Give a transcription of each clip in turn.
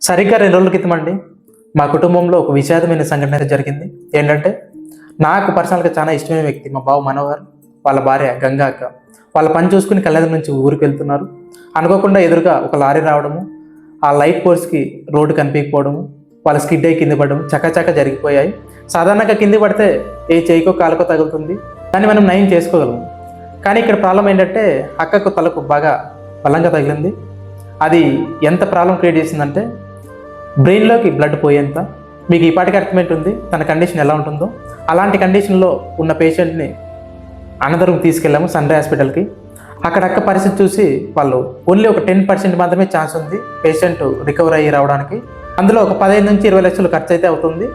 సరిగ్గా 2 రోజుల క్రితం అండి మా కుటుంబంలో ఒక విషాదమైన సంఘటన అయితే జరిగింది. ఏంటంటే నాకు పర్సనల్గా చాలా ఇష్టమైన వ్యక్తి మా బావ మనోహర్, వాళ్ళ భార్య గంగా అక్క. వాళ్ళ పని చూసుకుని కళ్యాణం నుంచి ఊరికి వెళ్తున్నారు. అనుకోకుండా ఎదురుగా ఒక లారీ రావడము, ఆ లైట్ పోర్స్కి రోడ్డు కనిపించకపోవడము, వాళ్ళ స్కిడ్ అయి కింద పడడం చకచక జరిగిపోయాయి. సాధారణంగా కింద పడితే ఏ చేయికో కాలుకో తగులుతుంది, దాన్ని మనం నయం చేసుకోగలము. కానీ ఇక్కడ ప్రాబ్లం ఏంటంటే అక్కకు తలకు బాగా బలంగా తగిలింది. అది ఎంత ప్రాబ్లం క్రియేట్ చేసిందంటే బ్రెయిన్లోకి బ్లడ్ పోయేంత. మీకు ఈ పాటికి అర్థమైట్ ఉంది తన కండిషన్ ఎలా ఉంటుందో. అలాంటి కండిషన్లో ఉన్న పేషెంట్ని అనంతరం తీసుకెళ్ళాము సన్ రైజ్ హాస్పిటల్కి. అక్కడక్క పరిస్థితి చూసి వాళ్ళు ఓన్లీ ఒక 10% మాత్రమే ఛాన్స్ ఉంది పేషెంట్ రికవర్ అయ్యి రావడానికి. అందులో ఒక 15 నుంచి 20 లక్షలు ఖర్చు అయితే అవుతుంది.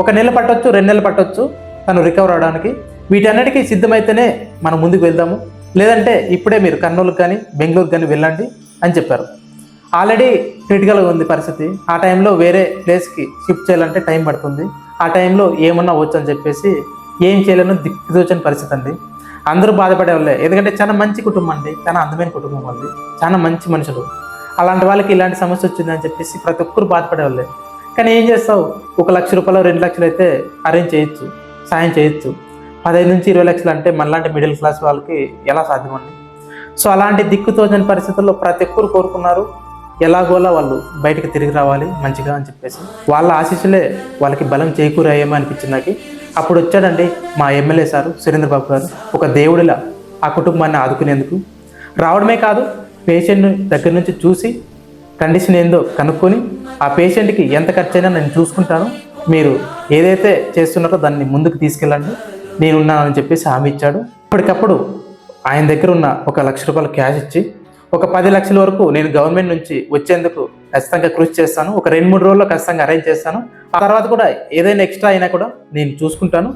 1 నెల పట్టొచ్చు, 2 నెలలు పట్టొచ్చు తను రికవర్ అవడానికి. వీటన్నిటికీ సిద్ధమైతేనే మనం ముందుకు వెళ్దాము, లేదంటే ఇప్పుడే మీరు కర్నూలుకి కానీ బెంగళూరుకి కానీ వెళ్ళండి అని చెప్పారు. ఆల్రెడీ క్రిటికల్గా ఉంది పరిస్థితి. ఆ టైంలో వేరే ప్లేస్కి షిఫ్ట్ చేయాలంటే టైం పడుతుంది. ఆ టైంలో ఏమన్నా వచ్చు అని చెప్పేసి ఏం చేయలేను దిక్కుతోచని పరిస్థితి అండి. అందరూ బాధపడే వాళ్ళే, ఎందుకంటే చాలా మంచి కుటుంబం అండి, చాలా అందమైన కుటుంబం వాళ్ళది, చాలా మంచి మనుషులు. అలాంటి వాళ్ళకి ఇలాంటి సమస్య వచ్చిందని చెప్పేసి ప్రతి ఒక్కరు బాధపడే వాళ్ళే. కానీ ఏం చేస్తావు, 1 లక్ష రూపాయలు 2 లక్షలు అయితే అరేంజ్ చేయొచ్చు, సాయం చేయొచ్చు. 15 నుంచి 20 లక్షలు అంటే మనలాంటి మిడిల్ క్లాస్ వాళ్ళకి ఎలా సాధ్యమండి? సో అలాంటి దిక్కుతోచని పరిస్థితుల్లో ప్రతి ఒక్కరు కోరుకున్నారు ఎలాగోలా వాళ్ళు బయటకు తిరిగి రావాలి మంచిగా అని చెప్పేసి. వాళ్ళ ఆశీస్సులే వాళ్ళకి బలం చేకూరాయేమో అనిపించింది నాకు. అప్పుడు వచ్చాడండి మా ఎమ్మెల్యే సారు సురేంద్రబాబు గారు, ఒక దేవుడిలా ఆ కుటుంబాన్ని ఆదుకునేందుకు. రావడమే కాదు, పేషెంట్ దగ్గర నుంచి చూసి కండిషన్ ఏందో కనుక్కొని ఆ పేషెంట్కి ఎంత ఖర్చైనా నేను చూసుకుంటాను, మీరు ఏదైతే చేస్తున్నారో దాన్ని ముందుకు తీసుకెళ్ళండి, నేనున్నానని చెప్పేసి హామీ ఇచ్చాడు. ఇప్పటికప్పుడు ఆయన దగ్గర ఉన్న 1 లక్ష రూపాయలు క్యాష్ ఇచ్చి ఒక 10 లక్షల వరకు నేను గవర్నమెంట్ నుంచి వచ్చేందుకు ఖచ్చితంగా కృషి చేస్తాను, ఒక 2-3 రోజుల్లో ఖచ్చితంగా అరేంజ్ చేస్తాను, ఆ తర్వాత కూడా ఏదైనా ఎక్స్ట్రా అయినా కూడా నేను చూసుకుంటాను.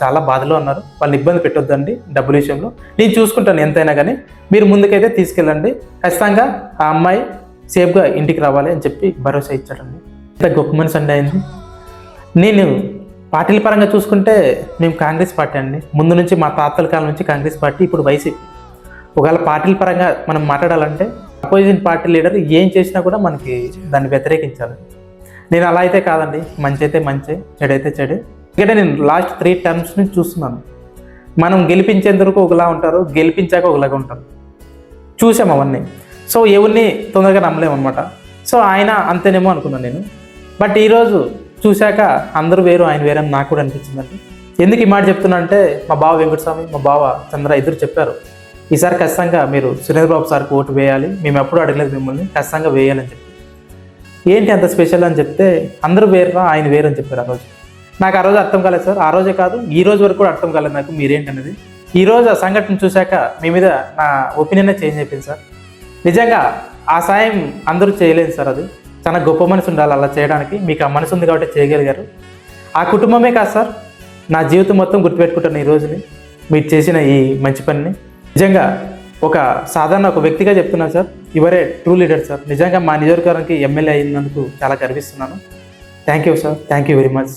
చాలా బాధలో ఉన్నారు, వాళ్ళని ఇబ్బంది పెట్టొద్దండి డబ్బుల విషయంలో, నేను చూసుకుంటాను ఎంతైనా కానీ, మీరు ముందుకైతే తీసుకెళ్ళండి, ఖచ్చితంగా ఆ అమ్మాయి సేఫ్గా ఇంటికి రావాలి అని చెప్పి భరోసా ఇచ్చాడండి. ఇంత గొప్ప మనిషి అండి అయింది. నేను పార్టీల పరంగా చూసుకుంటే మేము కాంగ్రెస్ పార్టీ అండి, ముందు నుంచి మా తాతల కాలం నుంచి కాంగ్రెస్ పార్టీ, ఇప్పుడు వైసీపీ. ఒకవేళ పార్టీల పరంగా మనం మాట్లాడాలంటే అపోజిషన్ పార్టీ లీడర్ ఏం చేసినా కూడా మనకి దాన్ని వ్యతిరేకించాలి. నేను అలా అయితే కాదండి, మంచి అయితే మంచి, చెడు అయితే చెడే. ఎందుకంటే నేను లాస్ట్ 3 టర్మ్స్ నుంచి చూస్తున్నాను, మనం గెలిపించేందుకు ఒకలా ఉంటారు, గెలిపించాక ఒకలాగా ఉంటారు, చూసాం అవన్నీ. సో ఎవరిని తొందరగా నమ్మలేము అనమాట. సో ఆయన అంతేనేమో అనుకున్నాను నేను. బట్ ఈరోజు చూశాక అందరూ వేరు ఆయన వేరు అని నాకు కూడా అనిపించిందండి. ఎందుకు ఈ మాట చెప్తున్నా అంటే మా బావ వెంకటస్వామి, మా బావ చంద్ర ఇద్దరు చెప్పారు, ఈసారి ఖచ్చితంగా మీరు సురేంద్రబాబు సార్కి ఓటు వేయాలి, మేము ఎప్పుడు అడగలేదు మిమ్మల్ని, ఖచ్చితంగా వేయాలని చెప్పి. ఏంటి అంత స్పెషల్ అని చెప్తే అందరూ వేరురా ఆయన వేరు అని చెప్పారు. ఆ రోజు నాకు ఆ రోజు అర్థం కాలేదు సార్, ఆ రోజే కాదు ఈ రోజు వరకు కూడా అర్థం కాలేదు నాకు మీరేంటనేది. ఈరోజు ఆ సంఘటన చూశాక మీ మీద నా ఒపీనియనే చేంజ్ అయిపోయింది సార్. నిజంగా ఆ సాయం అందరూ చేయలేదు సార్, అది చాలా గొప్ప మనసు ఉండాలి అలా చేయడానికి. మీకు ఆ మనసు ఉంది కాబట్టి చేయగలిగారు. ఆ కుటుంబమే కాదు సార్, నా జీవితం మొత్తం గుర్తుపెట్టుకుంటాను ఈ రోజుని, మీరు చేసిన ఈ మంచి పనిని. నిజంగా ఒక సాధారణ ఒక వ్యక్తిగా చెప్తున్నాను sir, you are a true leader sir. నిజంగా మా నియోజకవర్గానికి ఎమ్మెల్యే అయినందుకు చాలా గర్విస్తున్నాను. Thank you sir, thank you very much.